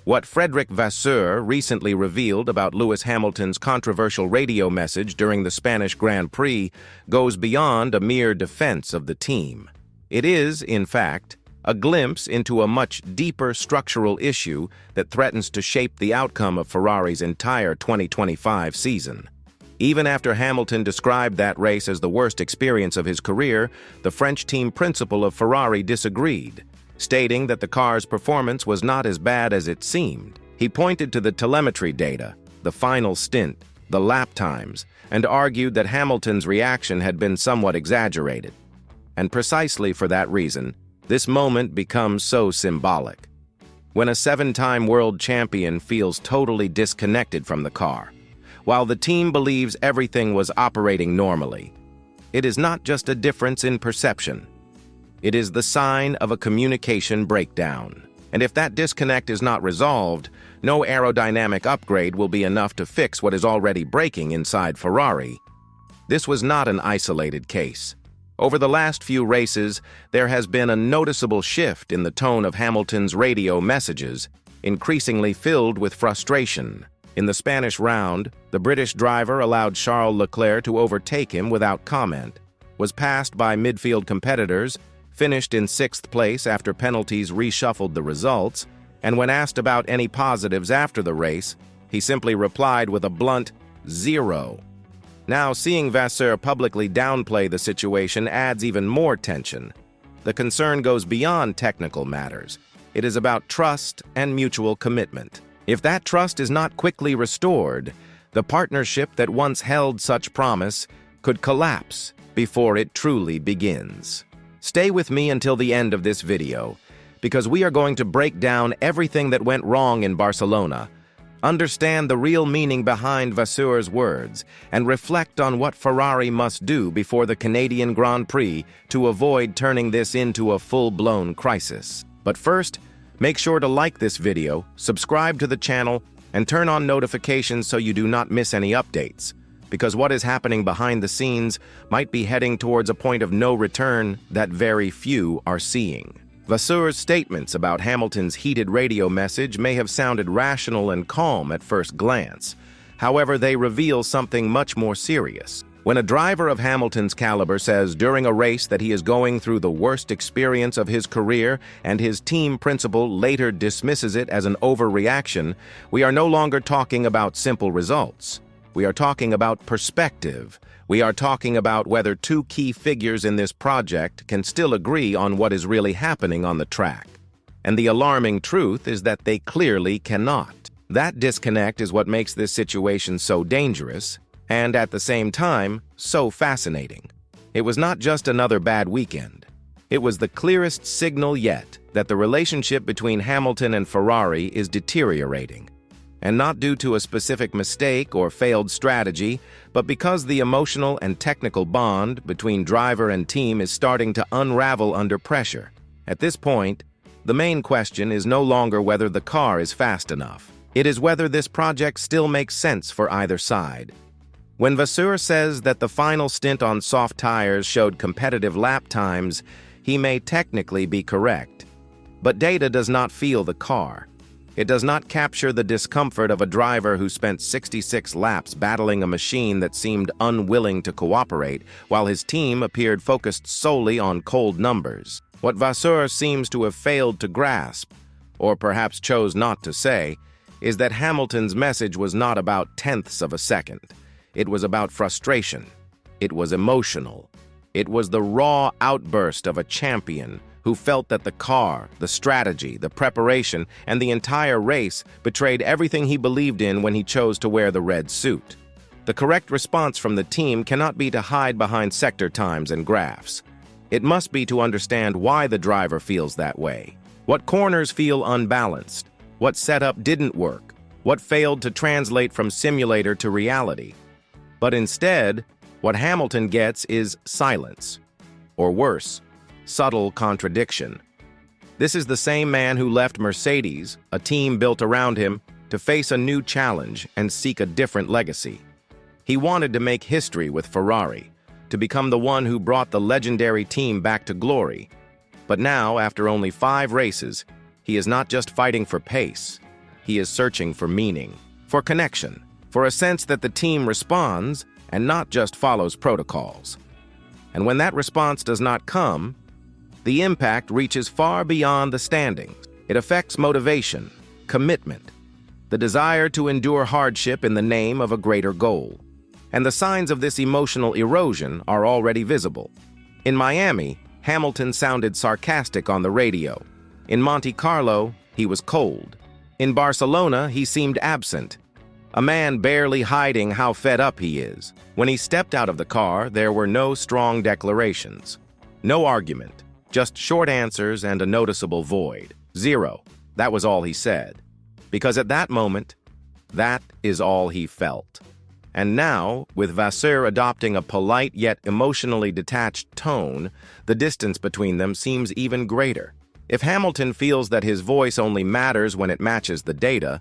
What Frederick Vasseur recently revealed about Lewis Hamilton's controversial radio message during the Spanish Grand Prix goes beyond a mere defense of the team. It is, in fact, a glimpse into a much deeper structural issue that threatens to shape the outcome of Ferrari's entire 2025 season. Even after Hamilton described that race as the worst experience of his career, the French team principal of Ferrari disagreed, stating that the car's performance was not as bad as it seemed. He pointed to the telemetry data, the final stint, the lap times, and argued that Hamilton's reaction had been somewhat exaggerated. And precisely for that reason, this moment becomes so symbolic. When a seven-time world champion feels totally disconnected from the car, while the team believes everything was operating normally, it is not just a difference in perception. It is the sign of a communication breakdown. And if that disconnect is not resolved, no aerodynamic upgrade will be enough to fix what is already breaking inside Ferrari. This was not an isolated case. Over the last few races, there has been a noticeable shift in the tone of Hamilton's radio messages, increasingly filled with frustration. In the Spanish round, the British driver allowed Charles Leclerc to overtake him without comment, was passed by midfield competitors, finished in sixth place after penalties reshuffled the results, and when asked about any positives after the race, he simply replied with a blunt zero. Now, seeing Vasseur publicly downplay the situation adds even more tension. The concern goes beyond technical matters. It is about trust and mutual commitment. If that trust is not quickly restored, the partnership that once held such promise could collapse before it truly begins. Stay with me until the end of this video, because we are going to break down everything that went wrong in Barcelona, understand the real meaning behind Vasseur's words, and reflect on what Ferrari must do before the Canadian Grand Prix to avoid turning this into a full-blown crisis. But first, make sure to like this video, subscribe to the channel, and turn on notifications so you do not miss any updates, because what is happening behind the scenes might be heading towards a point of no return that very few are seeing. Vasseur's statements about Hamilton's heated radio message may have sounded rational and calm at first glance. However, they reveal something much more serious. When a driver of Hamilton's caliber says during a race that he is going through the worst experience of his career and his team principal later dismisses it as an overreaction, we are no longer talking about simple results. We are talking about perspective. We are talking about whether two key figures in this project can still agree on what is really happening on the track. And the alarming truth is that they clearly cannot. That disconnect is what makes this situation so dangerous, and at the same time, so fascinating. It was not just another bad weekend. It was the clearest signal yet that the relationship between Hamilton and Ferrari is deteriorating. And not due to a specific mistake or failed strategy, but because the emotional and technical bond between driver and team is starting to unravel under pressure. At this point, the main question is no longer whether the car is fast enough. It is whether this project still makes sense for either side. When Vasseur says that the final stint on soft tires showed competitive lap times, he may technically be correct. But data does not feel the car. It does not capture the discomfort of a driver who spent 66 laps battling a machine that seemed unwilling to cooperate, while his team appeared focused solely on cold numbers. What Vasseur seems to have failed to grasp, or perhaps chose not to say, is that Hamilton's message was not about tenths of a second. It was about frustration. It was emotional. It was the raw outburst of a champion who felt that the car, the strategy, the preparation, and the entire race betrayed everything he believed in when he chose to wear the red suit. The correct response from the team cannot be to hide behind sector times and graphs. It must be to understand why the driver feels that way. What corners feel unbalanced? What setup didn't work? What failed to translate from simulator to reality? But instead, what Hamilton gets is silence. Or worse, subtle contradiction. This is the same man who left Mercedes, a team built around him, to face a new challenge and seek a different legacy. He wanted to make history with Ferrari, to become the one who brought the legendary team back to glory. But now, after only 5 races, he is not just fighting for pace. he is searching for meaning, for connection, for a sense that the team responds and not just follows protocols. And when that response does not come, the impact reaches far beyond the standings. It affects motivation, commitment, the desire to endure hardship in the name of a greater goal. And the signs of this emotional erosion are already visible. In Miami, Hamilton sounded sarcastic on the radio. In Monte Carlo, he was cold. In Barcelona, he seemed absent, a man barely hiding how fed up he is. When he stepped out of the car, there were no strong declarations. No argument, just short answers and a noticeable void. Zero. That was all he said. Because at that moment, that is all he felt. And now, with Vasseur adopting a polite yet emotionally detached tone, the distance between them seems even greater. If Hamilton feels that his voice only matters when it matches the data,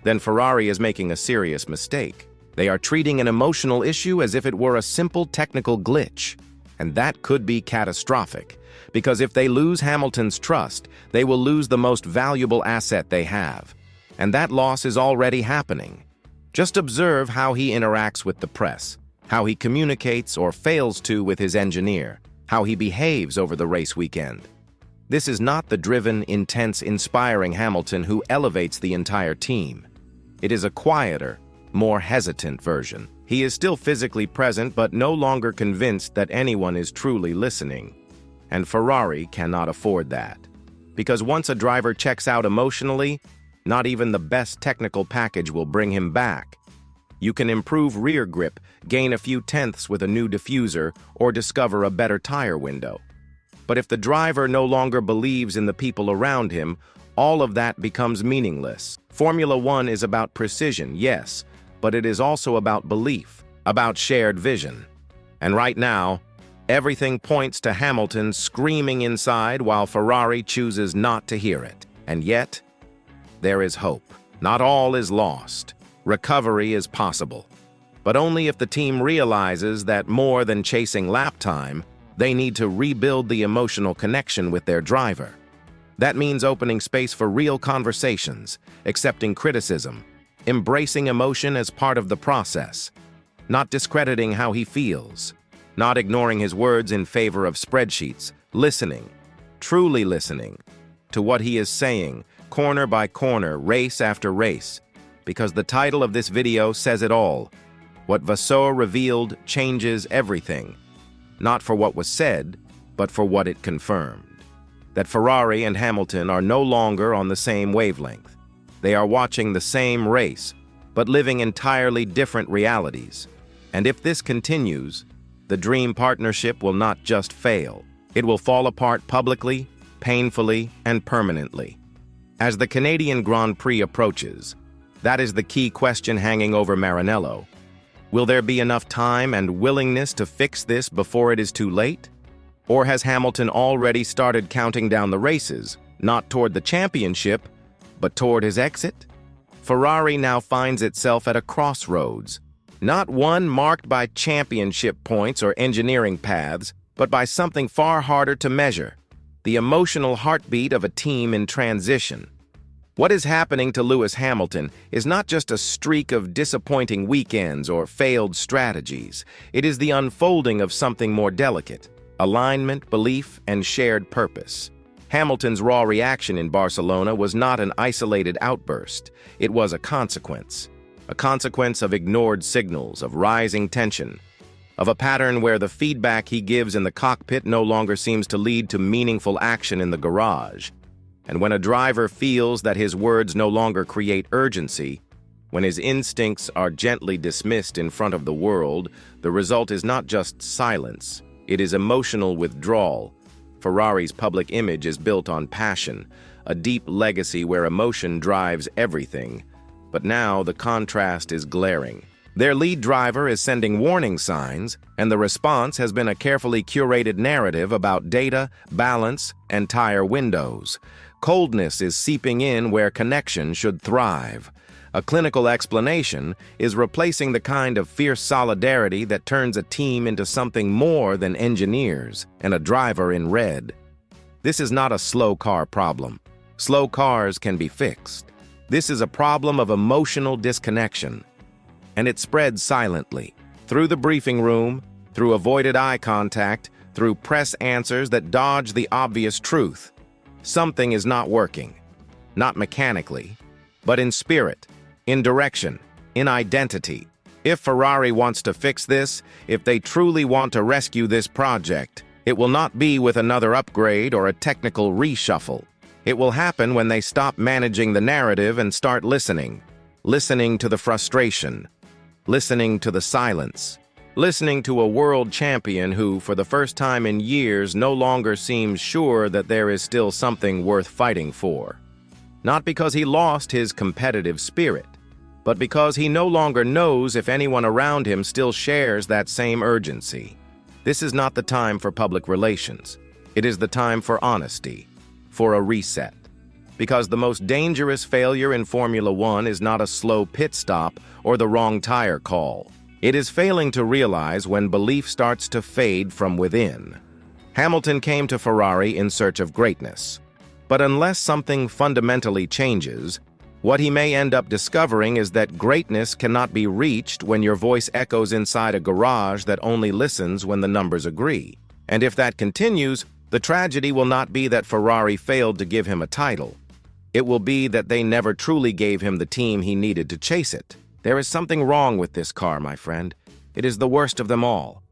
then Ferrari is making a serious mistake. They are treating an emotional issue as if it were a simple technical glitch. And that could be catastrophic, because if they lose Hamilton's trust, they will lose the most valuable asset they have. And that loss is already happening. Just observe how he interacts with the press, how he communicates or fails to with his engineer, how he behaves over the race weekend. This is not the driven, intense, inspiring Hamilton who elevates the entire team. It is a quieter, more hesitant version. He is still physically present but no longer convinced that anyone is truly listening. And Ferrari cannot afford that. Because once a driver checks out emotionally, not even the best technical package will bring him back. You can improve rear grip, gain a few tenths with a new diffuser, or discover a better tire window. But if the driver no longer believes in the people around him, all of that becomes meaningless. Formula One is about precision, yes, but it is also about belief, about shared vision. And right now, everything points to Hamilton screaming inside while Ferrari chooses not to hear it. And yet, there is hope. Not all is lost. Recovery is possible. But only if the team realizes that more than chasing lap time, they need to rebuild the emotional connection with their driver. That means opening space for real conversations, accepting criticism, embracing emotion as part of the process, not discrediting how he feels, not ignoring his words in favor of spreadsheets, listening, truly listening to what he is saying, corner by corner, race after race, because the title of this video says it all. What Vasseur revealed changes everything, not for what was said, but for what it confirmed. That Ferrari and Hamilton are no longer on the same wavelength. They are watching the same race, but living entirely different realities. And if this continues, the dream partnership will not just fail. It will fall apart publicly, painfully, and permanently. As the Canadian Grand Prix approaches, that is the key question hanging over Maranello. Will there be enough time and willingness to fix this before it is too late? Or has Hamilton already started counting down the races, not toward the championship, but toward his exit? Ferrari now finds itself at a crossroads, not one marked by championship points or engineering paths, but by something far harder to measure: the emotional heartbeat of a team in transition. What is happening to Lewis Hamilton is not just a streak of disappointing weekends or failed strategies. It is the unfolding of something more delicate: alignment, belief, and shared purpose. Hamilton's raw reaction in Barcelona was not an isolated outburst. It was a consequence of ignored signals, of rising tension, of a pattern where the feedback he gives in the cockpit no longer seems to lead to meaningful action in the garage. And when a driver feels that his words no longer create urgency, when his instincts are gently dismissed in front of the world, the result is not just silence, it is emotional withdrawal. Ferrari's public image is built on passion, a deep legacy where emotion drives everything. But now the contrast is glaring. Their lead driver is sending warning signs, and the response has been a carefully curated narrative about data, balance, and tire windows. Coldness is seeping in where connection should thrive. A clinical explanation is replacing the kind of fierce solidarity that turns a team into something more than engineers and a driver in red. This is not a slow car problem. Slow cars can be fixed. This is a problem of emotional disconnection, and it spreads silently, through the briefing room, through avoided eye contact, through press answers that dodge the obvious truth. Something is not working, not mechanically, but in spirit, in direction, in identity. If Ferrari wants to fix this, if they truly want to rescue this project, it will not be with another upgrade or a technical reshuffle. It will happen when they stop managing the narrative and start listening. Listening to the frustration. Listening to the silence. Listening to a world champion who, for the first time in years, no longer seems sure that there is still something worth fighting for. Not because he lost his competitive spirit, but because he no longer knows if anyone around him still shares that same urgency. This is not the time for public relations. It is the time for honesty, for a reset. Because the most dangerous failure in Formula One is not a slow pit stop or the wrong tire call. It is failing to realize when belief starts to fade from within. Hamilton came to Ferrari in search of greatness. But unless something fundamentally changes, what he may end up discovering is that greatness cannot be reached when your voice echoes inside a garage that only listens when the numbers agree. And if that continues, the tragedy will not be that Ferrari failed to give him a title. It will be that they never truly gave him the team he needed to chase it. There is something wrong with this car, my friend. It is the worst of them all.